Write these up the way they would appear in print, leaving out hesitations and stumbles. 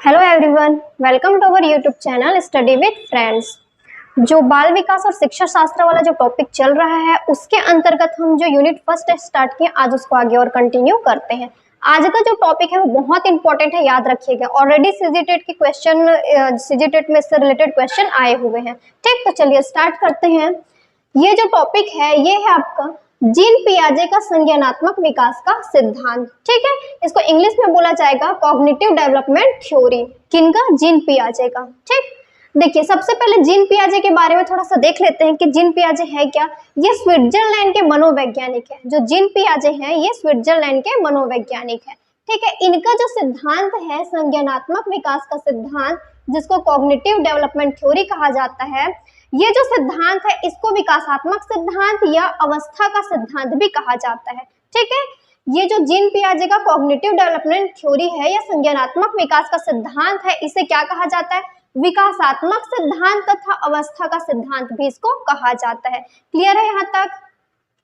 Hello everyone, welcome to our YouTube channel study with friends. जो बाल विकास और शिक्षा शास्त्र वाला जो टॉपिक चल रहा है उसके अंतर्गत हम जो यूनिट फर्स्ट स्टार्ट किए आज उसको आगे और कंटिन्यू करते हैं। आज का जो टॉपिक है वो बहुत इंपॉर्टेंट है, याद रखिएगा। ऑलरेडी सीजीटेट के क्वेश्चन सीजीटेट में इससे रिलेटेड क्वेश्चन आए हुए हैं। ठीक, तो चलिए स्टार्ट करते हैं। ये जो टॉपिक है ये है आपका जीन पियाजे का संज्ञानात्मक विकास का सिद्धांत। ठीक है, इसको इंग्लिश में बोला जाएगा कॉग्निटिव डेवलपमेंट थ्योरी। किनका? जीन पियाजे का। ठीक, देखिए सबसे पहले जीन पियाजे के बारे में थोड़ा सा देख लेते हैं कि जीन पियाजे है क्या। ये स्विट्जरलैंड के मनोवैज्ञानिक है। जो जीन पियाजे हैं ये स्विट्जरलैंड के मनोवैज्ञानिक है। ठीक है, इनका जो सिद्धांत है संज्ञानात्मक विकास का सिद्धांत, जिसको कॉग्निटिव डेवलपमेंट थ्योरी कहा जाता है, ये जो सिद्धांत है इसको विकासात्मक सिद्धांत या अवस्था का सिद्धांत भी कहा जाता है। ठीक है, ये जो जीन पियाजे का कॉग्निटिव डेवलपमेंट थ्योरी है या संज्ञानात्मक विकास का सिद्धांत है, इसे क्या कहा जाता है? विकासात्मक सिद्धांत तथा अवस्था का सिद्धांत भी इसको कहा जाता है। क्लियर है यहाँ तक?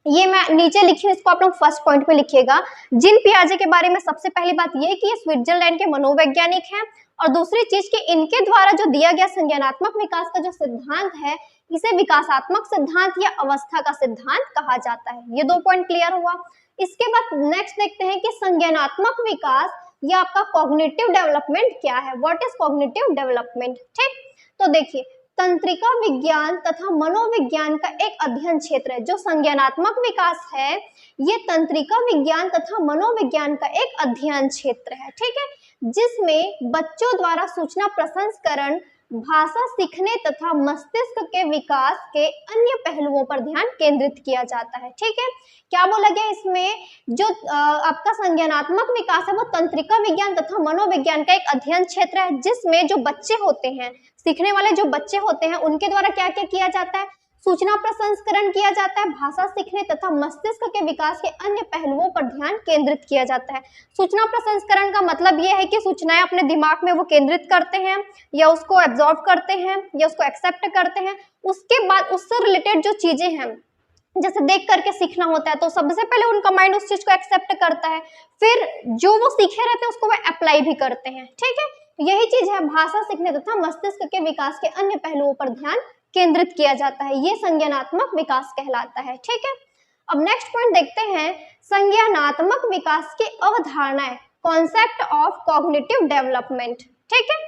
ये मैं नीचे लिखी हूँ, इसको आप लोग फर्स्ट पॉइंट पे लिखिएगा। जीन पियाजे के बारे में सबसे पहली बात ये कि ये स्विट्जरलैंड के मनोवैज्ञानिक हैं, और दूसरी चीज कि इनके द्वारा जो दिया गया संज्ञानात्मक विकास का जो सिद्धांत है इसे विकासात्मक सिद्धांत या अवस्था का सिद्धांत कहा जाता है। ये दो पॉइंट क्लियर हुआ। इसके बाद नेक्स्ट देखते हैं कि संज्ञानात्मक विकास या आपका कॉग्निटिव डेवलपमेंट क्या है। What is cognitive development? ठीक, तो देखिए तंत्रिका विज्ञान तथा मनोविज्ञान का एक अध्ययन क्षेत्र है। जो संज्ञानात्मक विकास है ये तंत्रिका विज्ञान तथा मनोविज्ञान का एक अध्ययन क्षेत्र है। ठीक है, जिसमें बच्चों द्वारा सूचना प्रसंस्करण, भाषा सीखने तथा मस्तिष्क के विकास के अन्य पहलुओं पर ध्यान केंद्रित किया जाता है। ठीक है, क्या बोला गया इसमें? जो आपका संज्ञानात्मक विकास है वो तंत्रिका विज्ञान तथा मनोविज्ञान का एक अध्ययन क्षेत्र है, जिसमें जो बच्चे होते हैं, सीखने वाले जो बच्चे होते हैं, उनके द्वारा क्या क्या किया जाता है? सूचना प्रसंस्करण किया जाता है, भाषा सीखने तथा मस्तिष्क के विकास के अन्य पहलुओं पर ध्यान केंद्रित किया जाता है। सूचना प्रसंस्करण का मतलब यह है कि सूचनाएं अपने दिमाग में वो केंद्रित करते हैं या उसको एब्जॉर्ब करते हैं या उसको एक्सेप्ट करते हैं। उसके बाद उससे रिलेटेड जो चीजें हैं, जैसे देख करके सीखना होता है तो सबसे पहले उनका माइंड उस चीज को एक्सेप्ट करता है, फिर जो वो सीखे रहते हैं उसको वो अप्लाई भी करते हैं। ठीक है, यही चीज है भाषा सीखने तथा मस्तिष्क के विकास के अन्य पहलुओं पर ध्यान केंद्रित किया जाता है। ये संज्ञानात्मक विकास कहलाता है। ठीक है, अब नेक्स्ट पॉइंट देखते हैं संज्ञानात्मक विकास की अवधारणाएं, कॉन्सेप्ट ऑफ कॉग्निटिव डेवलपमेंट। ठीक है,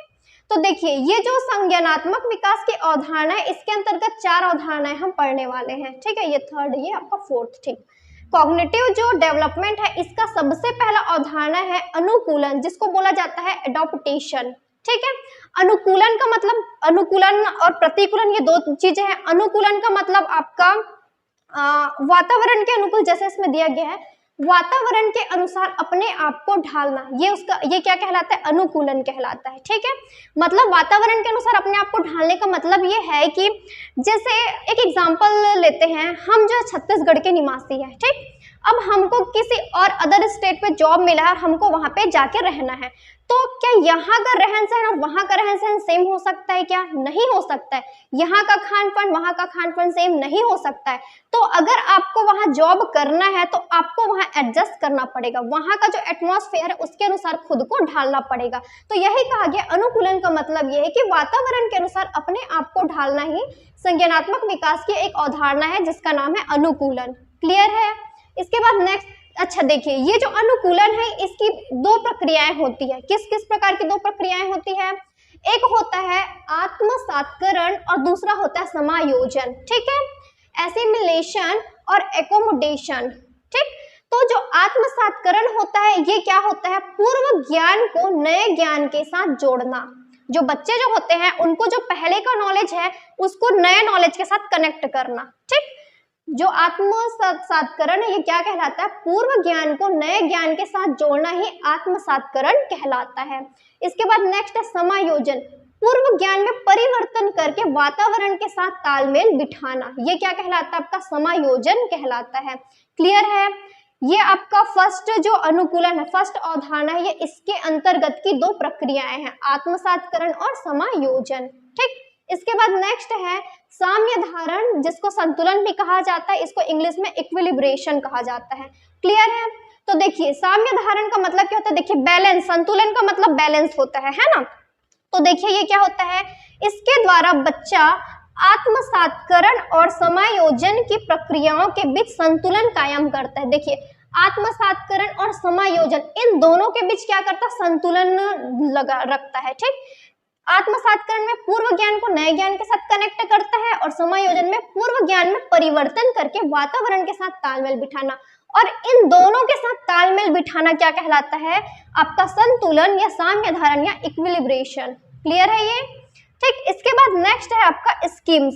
तो देखिए ये जो संज्ञानात्मक विकास की अवधारणा है इसके अंतर्गत चार अवधारणाएं हम पढ़ने वाले हैं। ठीक है, ये थर्ड, ये आपका फोर्थ। ठीक, कॉग्निटिव जो डेवलपमेंट है इसका सबसे पहला अवधारणा है अनुकूलन, जिसको बोला जाता है एडॉप्टेशन। ठीक है, अनुकूलन का मतलब, अनुकूलन और प्रतिकूलन ये दो चीजें हैं। अनुकूलन का मतलब आपका वातावरण के अनुकूल, जैसे इसमें दिया गया है वातावरण के अनुसार अपने आप को ढालना, ये क्या कहलाता है? अनुकूलन कहलाता है। ठीक है, मतलब वातावरण के अनुसार अपने आप को ढालने का मतलब ये है कि जैसे एक एग्जांपल लेते हैं, हम जो छत्तीसगढ़ के निवासी है, ठीक, अब हमको किसी और अदर स्टेट पे जॉब मिला है और हमको वहां पे जाके रहना है, तो क्या यहाँ का रहन सहन और वहां का रहन सहन सेम हो सकता है? क्या नहीं हो सकता है। यहाँ का खान पान वहां का खान पान सेम नहीं हो सकता है। तो अगर आपको वहां जॉब करना है तो आपको वहां एडजस्ट करना पड़ेगा, वहां का जो एटमॉस्फेयर है उसके अनुसार खुद को ढालना पड़ेगा। तो यही कहा गया अनुकूलन का मतलब यह है कि वातावरण के अनुसार अपने आप को ढालना ही संज्ञानात्मक विकास की एक अवधारणा है जिसका नाम है अनुकूलन। क्लियर है? इसके बाद नेक्स्ट, अच्छा देखिए ये जो अनुकूलन है इसकी दो प्रक्रियाएं होती है। किस किस प्रकार की दो प्रक्रियाएं होती है? एक होता है आत्मसात्करण और दूसरा होता है समायोजन। ठीक है, एसिमिलेशन और एकोमोडेशन। ठीक, तो जो आत्मसात्करण होता है ये क्या होता है? पूर्व ज्ञान को नए ज्ञान के साथ जोड़ना। जो बच्चे जो होते हैं उनको जो पहले का नॉलेज है उसको नए नॉलेज के साथ कनेक्ट करना। ठीक, जो आत्मसात्करण है ये क्या कहलाता है? पूर्व ज्ञान को नए ज्ञान के साथ जोड़ना ही आत्मसात्करण कहलाता है। इसके बाद नेक्स्ट है समायोजन, पूर्व ज्ञान में परिवर्तन करके वातावरण के साथ तालमेल बिठाना, ये क्या कहलाता है? आपका समायोजन कहलाता है। क्लियर है? ये आपका फर्स्ट जो अनुकूलन है, फर्स्ट अवधारणा है, ये इसके अंतर्गत की दो प्रक्रियाएं हैं, आत्मसात्करण और समायोजन। ठीक, इसके बाद नेक्स्ट है साम्य धारण, जिसको संतुलन भी कहा जाता है, इसको इंग्लिश में इक्विलिब्रेशन कहा जाता है। क्लियर है? तो देखिए साम्य धारण का मतलब क्या होता है, देखिए बैलेंस, संतुलन का मतलब बैलेंस होता है ना। तो देखिए ये क्या होता है, इसके द्वारा बच्चा आत्मसात्करण और समायोजन की प्रक्रियाओं के बीच संतुलन कायम करता है। देखिए आत्मसात्करण और समायोजन इन दोनों के बीच क्या करता है, संतुलन लगा रखता है। ठीक, आत्मसात्करण में पूर्व ज्ञान को नए ज्ञान के साथ कनेक्ट करता है और समायोजन में पूर्व ज्ञान में परिवर्तन करके वातावरण के साथ तालमेल बिठाना, और इन दोनों के साथ तालमेल बिठाना क्या कहलाता है, आपका संतुलन या साम्य धारण या इक्विलिब्रेशन। क्लियर है ये? ठीक, इसके बाद नेक्स्ट है आपका स्कीम्स।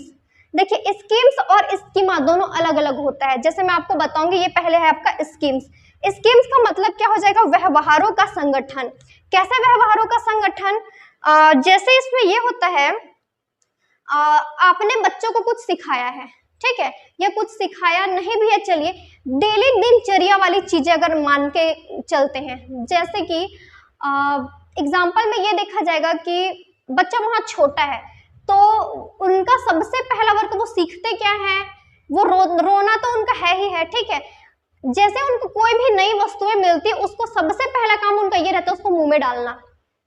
देखिए स्कीम्स और स्कीमा दोनों अलग अलग होता है। जैसे मैं आपको बताऊंगी, ये पहले है आपका स्कीम्स। स्कीम्स का मतलब क्या हो जाएगा, व्यवहारों का संगठन। कैसे व्यवहारों का संगठन, जैसे इसमें ये होता है, आपने बच्चों को कुछ सिखाया है, ठीक है, या कुछ सिखाया नहीं भी है, चलिए डेली दिनचर्या वाली चीजें अगर मान के चलते हैं, जैसे कि एग्जाम्पल में ये देखा जाएगा कि बच्चा वहां छोटा है, तो उनका सबसे पहला वर्क वो सीखते क्या है, वो रोना तो उनका है ही है। ठीक है, जैसे उनको कोई भी नई वस्तुएं मिलती है, उसको सबसे पहला काम उनका ये रहता है उसको मुंह में डालना।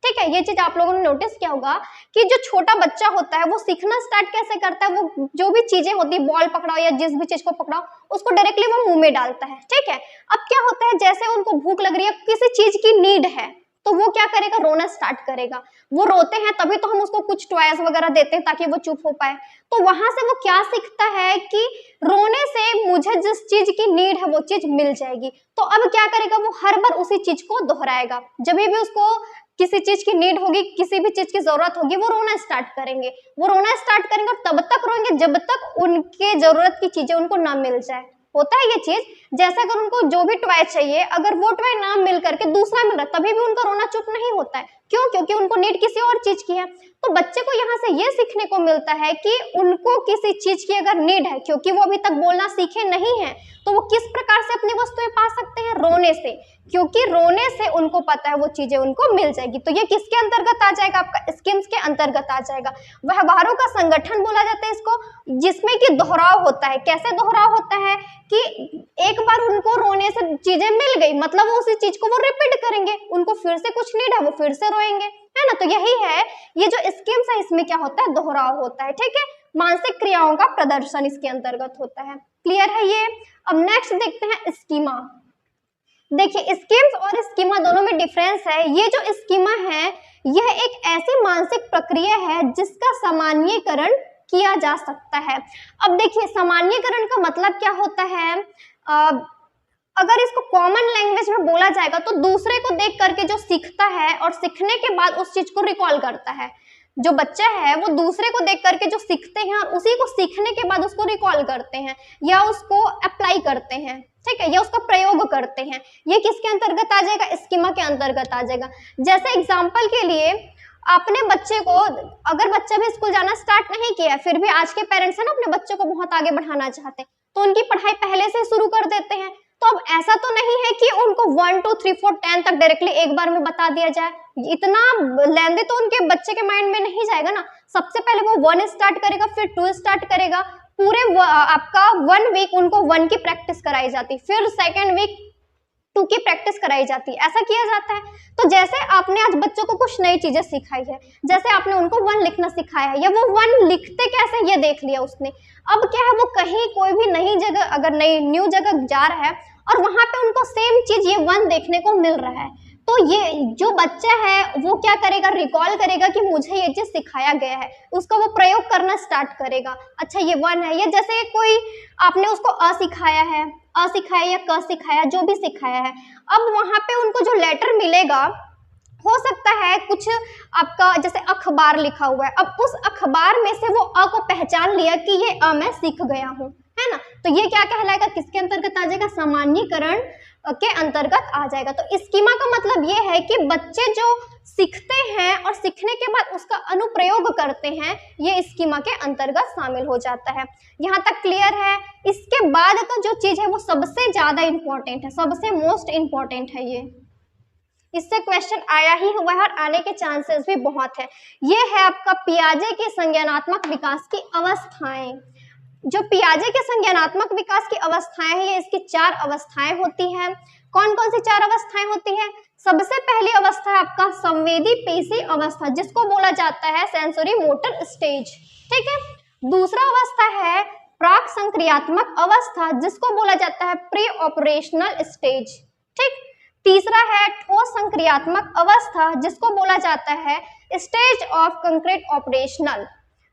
ठीक है, ये चीज आप लोगों ने नोटिस किया होगा कि जो छोटा बच्चा होता है वो सीखना स्टार्ट कैसे करता है, वो जो भी चीजें होती है, बॉल पकड़ाओ या जिस भी चीज को पकड़ाओ, उसको डायरेक्टली वो मुंह में डालता है। ठीक है, अब क्या होता है, जैसे उनको भूख लग रही है, किसी चीज की नीड है, तो वो क्या करेगा, रोना स्टार्ट करेगा। वो रोते हैं तभी तो हम उसको कुछ टॉयज वगैरह देते हैं ताकि वो चुप हो पाए। तो वहां से वो क्या सीखता है कि रोने से मुझे जिस चीज की नीड है वो चीज मिल जाएगी। तो अब क्या करेगा, वो हर बार उसी चीज को दोहराएगा। जब भी उसको किसी चीज की नीड होगी, किसी भी चीज की जरूरत होगी, वो रोना स्टार्ट करेंगे। वो रोना स्टार्ट करेंगे और तब तक रोएंगे जब तक उनके जरूरत की चीजें उनको ना मिल जाए। होता है ये चीज, जैसे अगर उनको जो भी टॉय चाहिए, अगर वो टॉय ना मिल करके दूसरा मिल रहा है, तभी भी उनका रोना चुप नहीं होता है। क्यों? क्योंकि उनको नीड किसी और चीज की है। तो बच्चे को यहाँ से ये सीखने को मिलता है कि उनको किसी चीज की अगर नीड है, क्योंकि वो अभी तक बोलना सीखे नहीं है, तो वो किस प्रकार से अपनी वस्तुएं पा सकते हैं, रोने से, क्योंकि रोने से उनको पता है वो चीजें उनको मिल जाएगी। तो ये किसके अंतर्गत आ जाएगा, आपका स्कीम्स के अंतर्गत आ जाएगा। व्यवहारों का संगठन बोला जाता है इसको, जिसमें कि दोहराव होता है। कैसे दोहराव होता है कि एक बार उनको रोने से चीजें मिल गई, मतलब वो उसी चीज को वो रिपीट करेंगे, उनको फिर से कुछ नीड है, वो फिर से रोएंगे, है ना। तो यही है, ये जो स्कीम्स है इसमें क्या होता है, दोहराव होता है। ठीक है, मानसिक क्रियाओं का प्रदर्शन इसके अंतर्गत होता है। क्लियर है ये? अब नेक्स्ट देखते हैं स्कीमा। देखिए स्कीम्स और स्कीमा दोनों में डिफरेंस है। ये जो स्कीमा है, यह एक ऐसी मानसिक प्रक्रिया है जिसका सामान्यीकरण किया जा सकता है। अब देखिए सामान्यीकरण का मतलब क्या होता है, अगर इसको कॉमन लैंग्वेज में बोला जाएगा तो दूसरे को देख करके जो सीखता है और सीखने के बाद उस चीज को रिकॉल करता है। जो बच्चा है वो दूसरे को देख करके जो सीखते हैं और उसी को सीखने के बाद उसको रिकॉल करते हैं या उसको अप्लाई करते हैं, ठीक है, या उसका प्रयोग करते हैं। ये किसके अंतर्गत आ जाएगा, स्कीमा के अंतर्गत आ जाएगा। जैसे एग्जाम्पल के लिए, अपने बच्चे को, अगर बच्चा भी स्कूल जाना स्टार्ट नहीं किया, फिर भी आज के पेरेंट्स है ना अपने बच्चों को बहुत आगे बढ़ाना चाहते हैं, तो उनकी पढ़ाई पहले से शुरू कर देते हैं। तो अब ऐसा तो नहीं है कि उनको 1 2 3 4 10 तक डायरेक्टली एक बार में बता दिया जाए, इतना लेंदी तो उनके बच्चे के माइंड में नहीं जाएगा ना। सबसे पहले वो 1 स्टार्ट करेगा, फिर 2 स्टार्ट करेगा, पूरे आपका 1 वीक उनको 1 की प्रैक्टिस कराई जाती, फिर सेकेंड वीक 2 की प्रैक्टिस कराई जाती है, ऐसा किया जाता है। तो जैसे आपने आज बच्चों को कुछ नई चीजें सिखाई है, जैसे आपने उनको 1 लिखना सिखाया है, या वो 1 लिखते कैसे ये देख लिया उसने। अब क्या है, वो कहीं कोई भी नई जगह, अगर नई न्यू जगह जा रहा है और वहां पे उनको सेम चीज ये 1 देखने को मिल रहा है, तो ये जो बच्चा है वो क्या करेगा, रिकॉल करेगा कि मुझे ये चीज सिखाया गया है, उसका वो प्रयोग करना स्टार्ट करेगा। अच्छा ये 1 है, ये जैसे कोई आपने उसको अ सिखाया है, अ सिखाया या क सिखाया, जो भी सिखाया है, अब वहां पे उनको जो लेटर मिलेगा, हो सकता है कुछ आपका जैसे अखबार लिखा हुआ है, अब उस अखबार में से वो अ को पहचान लिया कि ये अ मैं सीख गया हूँ, है ना। तो ये क्या कहलाएगा, किसके अंतर्गत आ जाएगा, सामान्यीकरण के अंतर्गत आ जाएगा। तो स्कीमा का मतलब ये है कि बच्चे जो सीखते हैं और सीखने के बाद उसका अनुप्रयोग करते हैं, ये स्कीमा के अंतर्गत शामिल हो जाता है। यहाँ तक क्लियर है? इसके बाद का जो चीज है वो सबसे ज्यादा इंपॉर्टेंट है, सबसे मोस्ट इंपॉर्टेंट है। ये इससे क्वेश्चन आया ही हुआ है और आने के चांसेस भी बहुत है। ये है आपका पियाजे के संज्ञानात्मक विकास की अवस्थाएं। जो पियाजे के संज्ञानात्मक विकास की अवस्थाएं हैं, ये इसकी 4 अवस्थाएं होती हैं। कौन कौन सी 4 अवस्थाएं होती है? सबसे पहली अवस्था है आपका संवेदी पेशी अवस्था, जिसको बोला जाता है सेंसरी मोटर स्टेज, ठीक है। दूसरा अवस्था है प्राक संक्रियात्मक अवस्था, जिसको बोला जाता है प्री ऑपरेशनल स्टेज, ठीक। तीसरा है ठोस संक्रियात्मक अवस्था, जिसको बोला जाता है स्टेज ऑफ कंक्रीट ऑपरेशनल।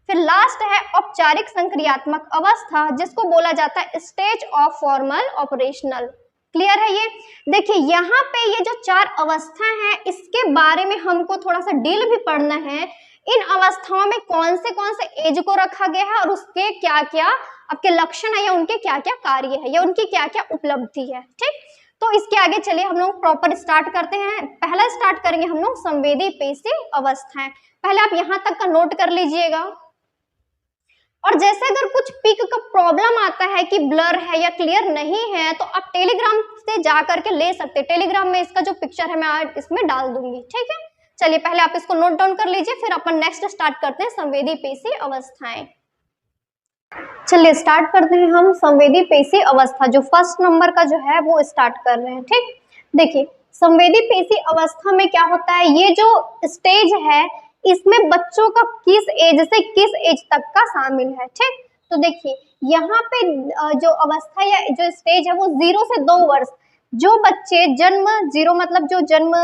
फिर लास्ट है औपचारिक संक्रियात्मक अवस्था, जिसको बोला जाता है stage of formal operational. Clear है ये? देखिए यहाँ पे ये जो 4 अवस्थाएं हैं, इसके बारे में हमको थोड़ा सा डील भी पढ़ना है। इन अवस्थाओं में कौन से एज को रखा गया है और उसके क्या क्या आपके लक्षण है या उनके क्या क्या कार्य है या उनकी क्या क्या उपलब्धि है, ठीक। तो इसके आगे चलिए हम लोग प्रॉपर स्टार्ट करते हैं। पहला स्टार्ट करेंगे हम लोग संवेदी पेशी अवस्थाएं। पहले आप यहाँ तक का नोट कर लीजिएगा। और जैसे अगर कुछ पिक का प्रॉब्लम आता है कि ब्लर है या क्लियर नहीं है, तो आप टेलीग्राम से जा करके ले सकते हैं। टेलीग्राम में इसका जो पिक्चर है मैं इसमें डाल दूंगी, ठीक है। चलिए पहले आप इसको नोट डाउन कर लीजिए, फिर अपन नेक्स्ट स्टार्ट करते हैं संवेदी पेशी अवस्थाएं। चलिए स्टार्ट करते हैं हम संवेदी पेशी अवस्था, जो फर्स्ट नंबर का जो है वो स्टार्ट कर रहे हैं, ठीक। देखिए संवेदी पेशी अवस्था में क्या होता है, ये जो स्टेज है इसमें बच्चों का किस एज से किस एज तक का शामिल है, ठीक। तो देखिए यहाँ पे जो अवस्था या जो स्टेज है वो 0 से 2 वर्ष, जो बच्चे जन्म 0 मतलब जो जन्म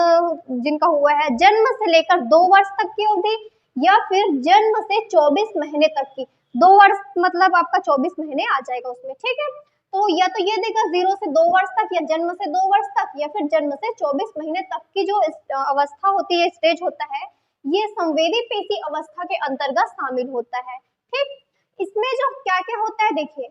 जिनका हुआ है जन्म से लेकर 2 वर्ष तक की अवधि, या फिर जन्म से 24 महीने तक की, 2 वर्ष मतलब आपका 24 महीने आ जाएगा उसमें, ठीक है। तो या तो ये देगा 0 से 2 वर्ष तक, या जन्म से 2 वर्ष तक, या फिर जन्म से 24 महीने तक की जो अवस्था होती है, स्टेज होता है, ये संवेदी पेशी अवस्था के अंतर्गत शामिल होता है, ठीक। इसमें जो क्या क्या होता है, देखिए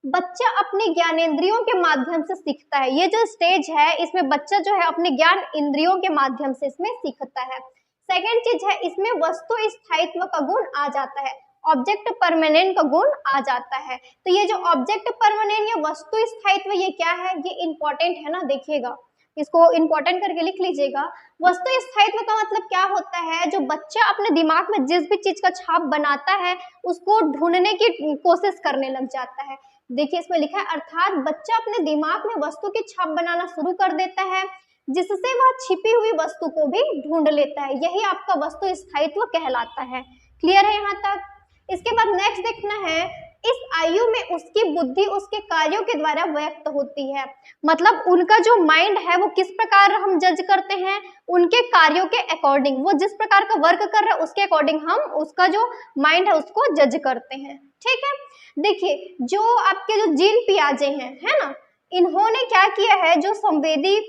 बच्चा अपने ज्ञानेंद्रियों के माध्यम से सीखता है। ये जो स्टेज है इसमें बच्चा जो है अपने ज्ञान इंद्रियों के माध्यम से इसमें सीखता है। सेकेंड चीज है, इसमें वस्तु स्थायित्व का गुण आ जाता है, ऑब्जेक्ट परमानेंट का गुण आ जाता है। तो ये जो ऑब्जेक्ट परमानेंट या वस्तु स्थायित्व ये क्या है, ये इंपॉर्टेंट है ना, देखिएगा इसको इंपॉर्टेंट करके लिख लीजिएगा। वस्तु स्थायित्व का मतलब क्या होता है, जो बच्चा अपने दिमाग में जिस भी चीज का छाप बनाता है उसको ढूंढने की कोशिश करने लग जाता है। देखिए इसमें लिखा है अर्थात बच्चा अपने दिमाग में वस्तु की छाप बनाना शुरू कर देता है, जिससे वह छिपी हुई वस्तु को भी ढूंढ लेता है। यही आपका वस्तु स्थायित्व कहलाता है। क्लियर है यहाँ तक? इसके बाद नेक्स्ट देखना है, इस आयु में उसकी बुद्धि उसके कार्यों के द्वारा व्यक्त होती है। मतलब उनका जो माइंड है वो किस प्रकार हम जज करते हैं, उनके कार्यों के अकॉर्डिंग, वो जिस प्रकार का वर्क कर रहा है उसके अकॉर्डिंग हम उसका जो माइंड है उसको जज करते हैं, ठीक है। देखिए जो आपके जो जीन पियाजे हैं, है ना, इन्होंने क्या किया है, जो संवेदी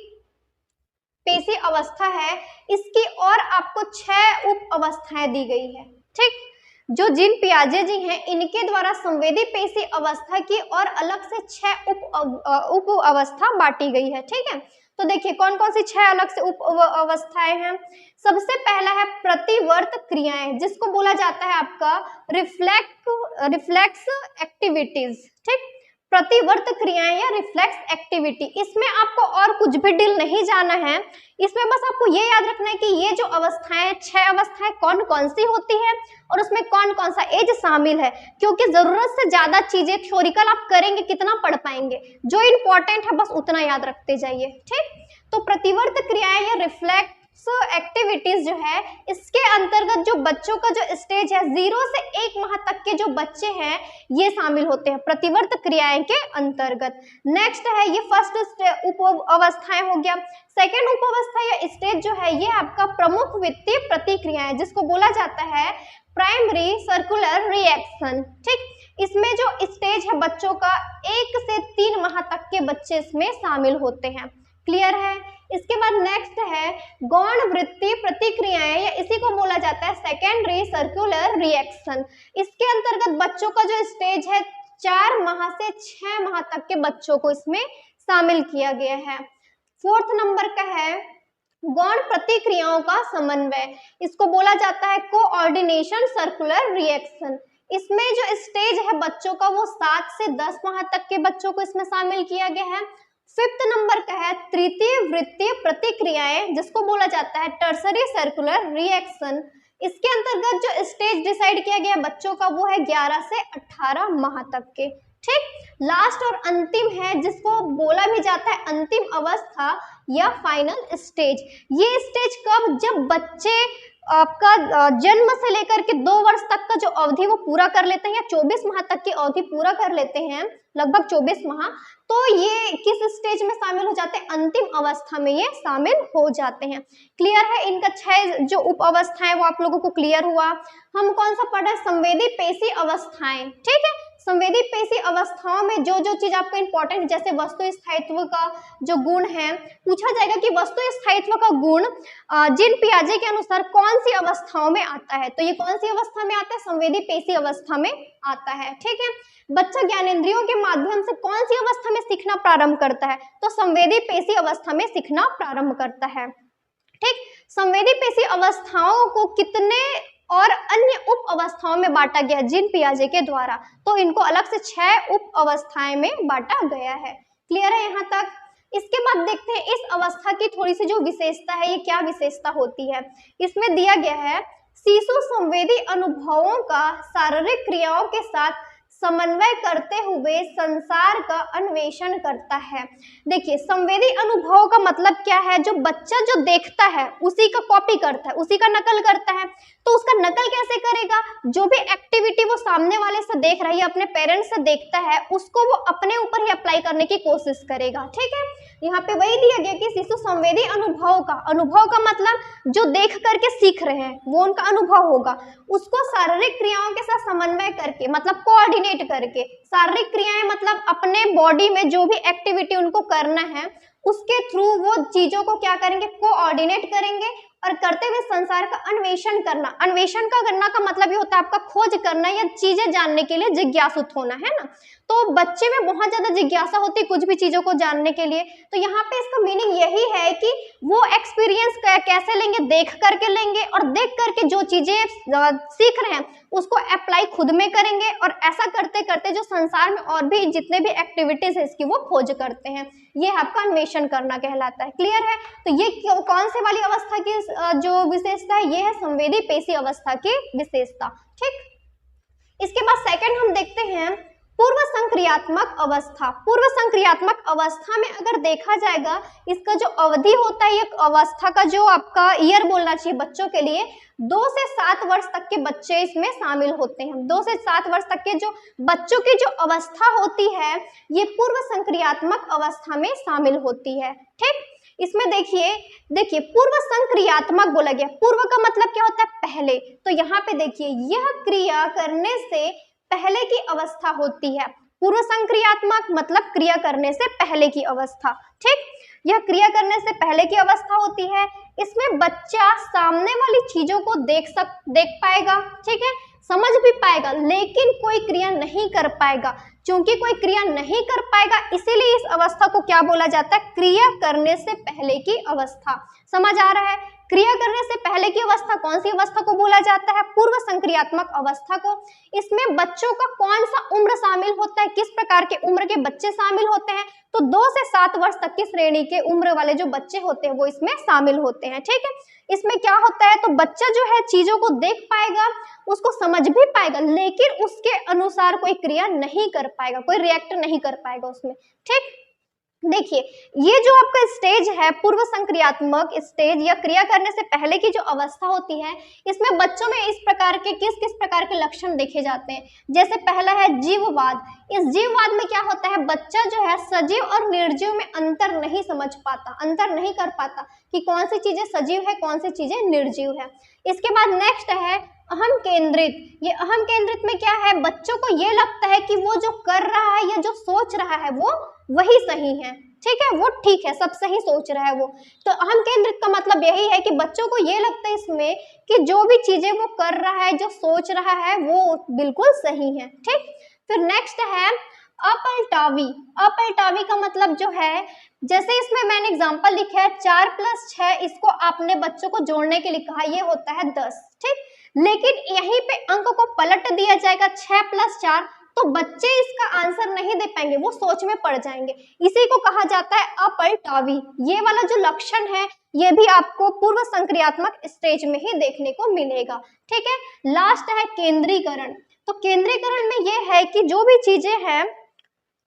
पेशी अवस्था है इसकी और आपको 6 उप अवस्थाएं दी गई है, ठीक। जो जीन पियाजे जी हैं इनके द्वारा संवेदी पेशी अवस्था की और अलग से 6 उप अवस्था बांटी गई है, ठीक है। तो देखिए कौन कौन सी 6 अलग से उप अवस्थाएं हैं। सबसे पहला है प्रतिवर्त क्रियाएं, जिसको बोला जाता है आपका रिफ्लेक्स एक्टिविटीज, ठीक। प्रतिवर्त क्रियाएं या रिफ्लेक्स एक्टिविटी, इसमें आपको और कुछ भी डील नहीं जाना है। इसमें बस आपको ये याद रखना है कि ये जो अवस्थाएं 6 अवस्थाएं कौन कौन सी होती है और उसमें कौन कौन सा एज शामिल है, क्योंकि जरूरत से ज्यादा चीजें थ्योरिकल आप करेंगे कितना पढ़ पाएंगे, जो इंपॉर्टेंट है बस उतना याद रखते जाइए, ठीक। तो प्रतिवर्त क्रियाएं या रिफ्लेक्स एक्टिविटीज जो है इसके अंतर्गत जो बच्चों का जो स्टेज है 0 से 1 माह तक के जो बच्चे हैं ये शामिल होते हैं प्रतिवर्त क्रियाएं के अंतर्गत। नेक्स्ट है ये फर्स्ट उप अवस्थाएं हो गया। सेकेंड उप अवस्था या स्टेज जो है ये आपका प्रमुख वित्तीय प्रतिक्रियाएं, जिसको बोला जाता है प्राइमरी सर्कुलर रिएक्शन, ठीक। इसमें जो स्टेज है बच्चों का 1 से 3 माह तक के बच्चे इसमें शामिल होते हैं। क्लियर है? इसके बाद नेक्स्ट है गौण वृत्तीय प्रतिक्रियाएं, या इसी को बोला जाता है सेकेंडरी सर्कुलर रिएक्शन। इसके अंतर्गत बच्चों का जो स्टेज है 4 माह से 6 माह तक के बच्चों को इसमें शामिल किया गया है। फोर्थ नंबर का है गौण प्रतिक्रियाओं का समन्वय, इसको बोला जाता है कोऑर्डिनेशन सर्कुलर रिएक्शन। इसमें जो स्टेज है बच्चों का वो 7 से 10 माह तक के बच्चों को इसमें शामिल किया गया है। फिफ्थ नंबर का है तृतीय वृत्तीय प्रतिक्रियाएं, जिसको बोला जाता है टर्सरी सर्कुलर रिएक्शन। इसके अंतर्गत जो स्टेज डिसाइड किया गया बच्चों का वो है 11 से 18 माह तक के, ठीक। लास्ट और अंतिम है जिसको बोला भी जाता है अंतिम अवस्था या फाइनल स्टेज। ये स्टेज कब, जब बच्चे आपका जन्म से लेकर के 2 वर्ष तक का जो अवधि वो पूरा कर लेते हैं या 24 माह तक की अवधि पूरा कर लेते हैं, लगभग 24 माह, तो ये किस स्टेज में शामिल हो जाते हैं, अंतिम अवस्था में ये शामिल हो जाते हैं। क्लियर है, इनका 6 जो उप अवस्थाएं वो आप लोगों को क्लियर हुआ। हम कौन सा पढ़ रहे हैं, संवेदी पेशी अवस्थाएं। ठीक है, संवेदी पेशी अवस्थाओं में जो जो चीज आपको इंपॉर्टेंट, जैसे वस्तु स्थायित्व का जो गुण है, पूछा जाएगा कि वस्तु स्थायित्व का गुण जीन पियाजे के अनुसार कौन सी अवस्थाओं में आता है, तो ये कौन सी अवस्था में आता है, संवेदी पेशी अवस्था में आता है। ठीक है, बच्चा ज्ञानेंद्रियों के माध्यम से कौन सी अवस्था में सीखना प्रारंभ करता है, तो संवेदी पेशी अवस्था में सीखना प्रारंभ करता है। ठीक, संवेदी पेशी अवस्थाओं को कितने और अन्य उप अवस्थाओं में बांटा गया जीन पियाजे के द्वारा, तो इनको अलग से 6 उप अवस्थाएं में बांटा गया है। क्लियर है यहाँ तक। इसके बाद देखते हैं इस अवस्था की थोड़ी सी जो विशेषता है, ये क्या विशेषता होती है। इसमें दिया गया है शिशु संवेदी अनुभवों का शारीरिक क्रियाओं के साथ समन्वय करते हुए संसार का अन्वेषण करता है। देखिए, संवेदी अनुभव का मतलब क्या है, जो बच्चा जो देखता है उसी का कॉपी करता है, उसी का नकल करता है। तो उसका नकल कैसे करेगा, जो भी एक्टिविटी वो सामने वाले से देख रहा है या अपने पेरेंट्स से देखता है, उसको वो अपने ऊपर ही अप्लाई करने की कोशिश करेगा। ठीक है, यहाँ पे वही दिया गया कि शिशु संवेदी अनुभव का मतलब जो देख करके सीख रहे हैं वो उनका अनुभव होगा, उसको शारीरिक क्रियाओं के साथ समन्वय करके, मतलब कोऑर्डिनेट करके, शारीरिक क्रियाएं मतलब अपने बॉडी में जो भी एक्टिविटी उनको करना है उसके थ्रू वो चीजों को क्या करेंगे, कोऑर्डिनेट करेंगे और करते हुए संसार का अन्वेषण करना। अन्वेषण का करना का मतलब ये होता है आपका खोज करना या चीजें जानने के लिए जिज्ञासुत होना, है ना। तो बच्चे में बहुत ज्यादा जिज्ञासा होती है कुछ भी चीजों को जानने के लिए। तो यहाँ पे इसका मीनिंग यही है कि वो एक्सपीरियंस कैसे लेंगे, देख करके लेंगे और देख करके जो चीजें सीख रहे हैं उसको अप्लाई खुद में करेंगे और ऐसा करते करते जो संसार में और भी जितने भी एक्टिविटीज है इसकी वो खोज करते हैं। ये आपका अन्वेषण करना कहलाता है। क्लियर है, तो ये कौन से वाली अवस्था की जो विशेषता है, ये है संवेदी पेशी अवस्था की विशेषता। ठीक, इसके बाद सेकंड हम देखते हैं पूर्व संक्रियात्मक अवस्था। पूर्व संक्रियात्मक अवस्था में अगर देखा जाएगा इसका जो अवधि होता है, एक अवस्था का जो आपका ईयर बोलना चाहिए बच्चों के लिए, 2 से 7 वर्ष तक के बच्चे इसमें शामिल होते हैं। 2 से 7 वर्ष तक के जो बच्चों की जो अवस्था होती है ये पूर्व संक्रियात्मक अवस्था में शामिल होती है। ठीक, इसमें देखिए पूर्व संक्रियात्मक बोला गया। पूर्व का मतलब क्या होता है, पहले। तो यहाँ पे देखिए यह क्रिया करने से पहले की अवस्था होती है। पूर्व संक्रियात्मक मतलब क्रिया करने से पहले की अवस्था। ठीक, यह क्रिया करने से पहले की अवस्था होती है। इसमें बच्चा सामने वाली चीजों को देख पाएगा, ठीक है, समझ भी पाएगा, लेकिन कोई क्रिया नहीं कर पाएगा। क्योंकि कोई क्रिया नहीं कर पाएगा इसीलिए इस अवस्था को क्या बोला जाता है, क्रिया करने से पहले की अवस्था। समझ आ रहा है, क्रिया करने से पहले की अवस्था कौन सी अवस्था को बोला जाता है, पूर्व संक्रियात्मक अवस्था को। इसमें बच्चों का कौन सा उम्र शामिल होता है, किस प्रकार के उम्र के बच्चे शामिल होते हैं, तो 2 से 7 वर्ष तक की श्रेणी के उम्र वाले जो बच्चे होते हैं वो इसमें शामिल होते हैं। ठीक है, इसमें क्या होता है, तो बच्चा जो है चीजों को देख पाएगा, उसको समझ भी पाएगा, लेकिन उसके अनुसार कोई क्रिया नहीं कर पाएगा, कोई रिएक्ट नहीं कर पाएगा उसमें। ठीक, देखिए ये जो आपका स्टेज है पूर्व संक्रियात्मक स्टेज या क्रिया करने से पहले की जो अवस्था होती है, इसमें बच्चों में इस प्रकार के किस प्रकार के लक्षण देखे जाते हैं। जैसे पहला है जीववाद। इस जीववाद में क्या होता है, बच्चा जो है सजीव और निर्जीव में अंतर नहीं समझ पाता, अंतर नहीं कर पाता कि कौन सी चीजें सजीव है कौन सी चीजें निर्जीव है। इसके बाद नेक्स्ट है अहम केंद्रित। ये अहम केंद्रित में क्या है, बच्चों को ये लगता है कि वो जो कर रहा है या जो सोच रहा है वो वही सही है, ठीक है, वो ठीक है, सब सही सोच रहा है वो। तो अहम केंद्रित का मतलब यही है कि बच्चों को ये लगता है इसमें कि जो भी चीजें वो कर रहा है, जो सोच रहा है वो बिल्कुल सही है। ठीक, फिर नेक्स्ट है अपलटावी। अपलटावी का मतलब जो है, जैसे इसमें मैंने एग्जांपल लिखा है 4 + 6, इसको आपने बच्चों को जोड़ने के लिए कहा, ये होता है 10। ठीक, लेकिन यहीं पे अंक को पलट दिया जाएगा 6 + 4, तो बच्चे इसका आंसर नहीं दे पाएंगे, वो सोच में पड़ जाएंगे। इसी को कहा जाता है अपलटावी। ये वाला जो लक्षण है ये भी आपको पूर्व संक्रियात्मक स्टेज में ही देखने को मिलेगा। ठीक है, लास्ट है केंद्रीकरण। तो केंद्रीकरण में ये है कि जो भी चीजें हैं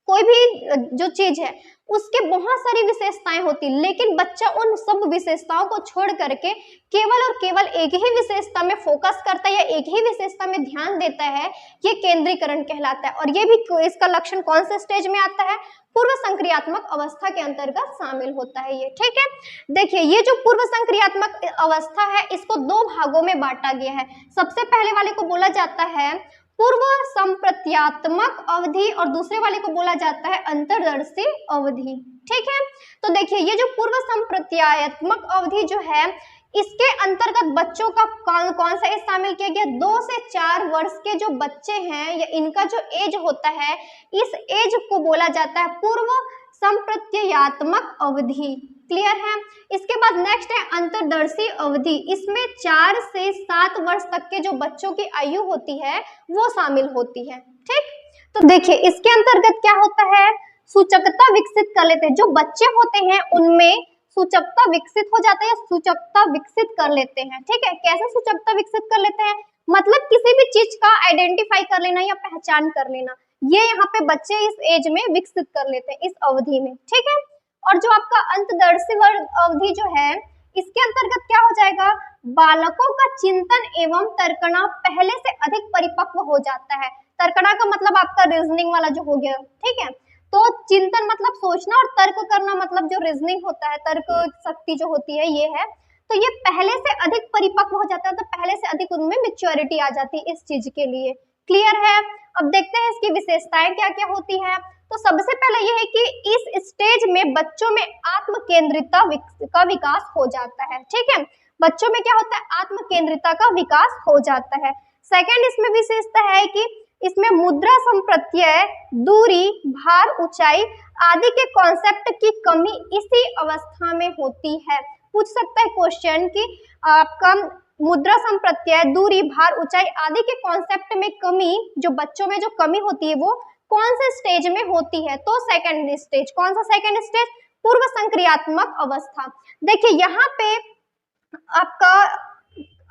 कोई भी जो चीज है उसके बहुत सारी विशेषताएं होती, लेकिन बच्चा उन सब विशेषताओं को छोड़ करके केवल और केवल एक ही विशेषता में फोकस करता है या एक ही विशेषता में ध्यान देता है, ये केंद्रीकरण कहलाता है। और ये भी इसका लक्षण कौन से स्टेज में आता है? पूर्व संक्रियात्मक अवस्था के अंतर्गत शामिल होता है ये, ठीक है। देखिए ये जो पूर्व संक्रियात्मक अवस्था है इसको दो भागों में बांटा गया है। सबसे पहले वाले को बोला जाता है पूर्व संप्रत्यात्मक अवधि और दूसरे वाले को बोला जाता है अंतर्दर्शी अवधि, ठीक है। तो देखिए ये जो पूर्व संप्रत्यात्मक अवधि जो है इसके अंतर्गत बच्चों का कौन सा एज शामिल किया गया? 2 से 4 वर्ष के जो बच्चे हैं या इनका जो एज होता है इस एज को बोला जाता है पूर्व संप्रत्यात्मक अवधि। क्लियर है? इसके बाद नेक्स्ट है अंतर्दर्शी अवधि। इसमें 4 से 7 वर्ष तक के जो बच्चों की आयु होती है वो शामिल होती है, ठीक। तो देखिए इसके अंतर्गत क्या होता है? सूचकता विकसित कर लेते हैं। जो बच्चे होते हैं उनमें सूचकता विकसित हो जाता है, सूचकता विकसित कर लेते हैं, ठीक है। कैसे सूचकता विकसित कर लेते हैं? मतलब किसी भी चीज का आइडेंटिफाई कर लेना या पहचान कर लेना, ये यहाँ पे बच्चे इस एज में विकसित कर लेते हैं, इस अवधि में, ठीक है। और जो आपका अंतर्दर्शी अवधि जो है इसके अंतर्गत क्या हो जाएगा? बालकों का चिंतन एवं तर्कना पहले से अधिक परिपक्व हो जाता है। तर्कना का मतलब आपका रीजनिंग वाला जो हो गया, ठीक है। तो चिंतन मतलब सोचना और तर्क करना मतलब जो रीजनिंग होता है, तर्क शक्ति जो होती है ये है। तो ये पहले से अधिक परिपक्व हो जाता है, तो पहले से अधिक उनमें मैच्योरिटी आ जाती है इस चीज के लिए। क्लियर है? अब देखते हैं इसकी विशेषताएं क्या क्या होती है। तो सबसे पहले यह है कि इस स्टेज में बच्चों में आत्म केंद्रितता का विकास हो जाता है, ठीक है। बच्चों में क्या होता है? आत्म केंद्रितता का विकास हो जाता है। सेकंड इसमें विशेषता है कि इसमें मुद्रा संप्रत्यय, दूरी, भार, ऊंचाई आदि के कॉन्सेप्ट की कमी इसी अवस्था में होती है। पूछ सकता है क्वेश्चन कि आपका मुद्रा संप्रत्यय, दूरी, भार, ऊंचाई आदि के कॉन्सेप्ट में कमी, जो बच्चों में जो कमी होती है वो कौन से स्टेज में होती है? तो सेकंड स्टेज। कौन सा सेकंड स्टेज? पूर्व संक्रियात्मक अवस्था। देखिए यहाँ पे आपका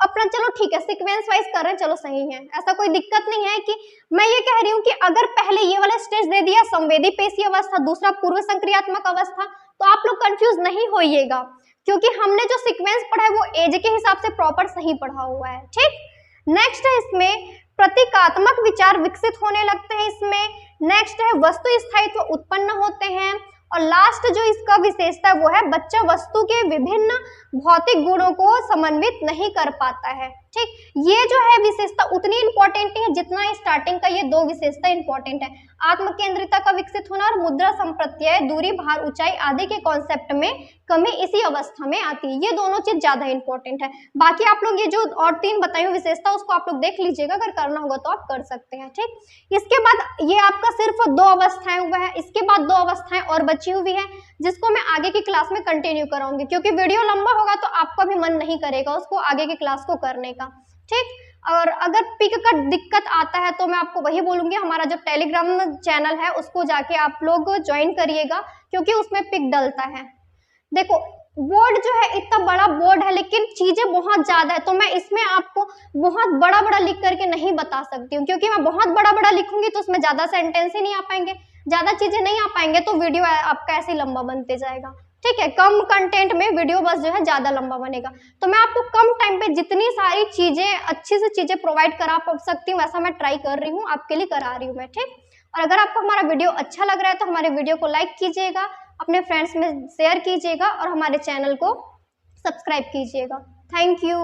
अपना, चलो ठीक है सीक्वेंस वाइज कर रहे हैं, चलो सही है, ऐसा कोई दिक्कत नहीं है। कि मैं ये कह रही हूँ कि अगर पहले ये वाला स्टेज दे दिया संवेदी पेशी अवस्था, दूसरा पूर्व संक्रियात्मक अवस्था, तो आप लोग कंफ्यूज नहीं होइएगा, क्योंकि हमने जो सीक्वेंस पढ़ा है वो एज के हिसाब से प्रॉपर सही पढ़ा हुआ है, ठीक। नेक्स्ट है इसमें प्रतीकात्मक विचार विकसित होने लगते हैं इसमें। नेक्स्ट है वस्तु स्थायित्व उत्पन्न होते हैं। और लास्ट जो इसका विशेषता वो है बच्चा वस्तु के विभिन्न भौतिक गुणों को समन्वित नहीं कर पाता है, ठीक। ये जो है विशेषता उतनी इंपॉर्टेंट नहीं है जितना स्टार्टिंग का ये दो विशेषता इंपॉर्टेंट है। आत्म केंद्रितता का विकसित होना और मुद्रा संप्रत्यय, दूरी, भार, ऊंचाई आदि के कॉन्सेप्ट में कमी इसी अवस्था में आती है। ये दोनों चीज ज्यादा इंपॉर्टेंट है। बाकी आप लोग ये जो और 3 बताई हुई विशेषता उसको आप लोग देख लीजिएगा, अगर करना होगा तो आप कर सकते हैं, ठीक। इसके बाद ये आपका सिर्फ 2 अवस्थाएं हुआ है, इसके बाद 2 अवस्थाएं और बची हुई है जिसको मैं आगे की क्लास में कंटिन्यू कराऊंगी, क्योंकि वीडियो लंबा होगा तो आपका भी मन नहीं करेगा उसको आगे की क्लास को करने का, ठीक। और अगर पिक का दिक्कत आता है तो मैं आपको वही बोलूंगी, हमारा जो टेलीग्राम चैनल है उसको जाके आप लोग ज्वाइन करिएगा, क्योंकि उसमें पिक डलता है। देखो बोर्ड जो है इतना बड़ा बोर्ड है लेकिन चीजें बहुत ज्यादा है, तो मैं इसमें आपको बहुत बड़ा बड़ा लिख करके नहीं बता सकती हूँ, क्योंकि मैं बहुत बड़ा बड़ा लिखूंगी तो उसमें ज्यादा सेंटेंस ही नहीं आ पाएंगे, ज्यादा चीजें नहीं आ पाएंगे, तो वीडियो आपका ऐसे लंबा बनते जाएगा, ठीक है। कम कंटेंट में वीडियो बस जो है ज्यादा लंबा बनेगा। तो मैं आपको कम टाइम पे जितनी सारी चीजें अच्छी से चीजें प्रोवाइड करा सकती हूँ वैसा मैं ट्राई कर रही हूँ, आपके लिए करा रही हूँ मैं, ठीक। और अगर आपको हमारा वीडियो अच्छा लग रहा है तो हमारे वीडियो को लाइक कीजिएगा, अपने फ्रेंड्स में शेयर कीजिएगा और हमारे चैनल को सब्सक्राइब कीजिएगा। Thank you.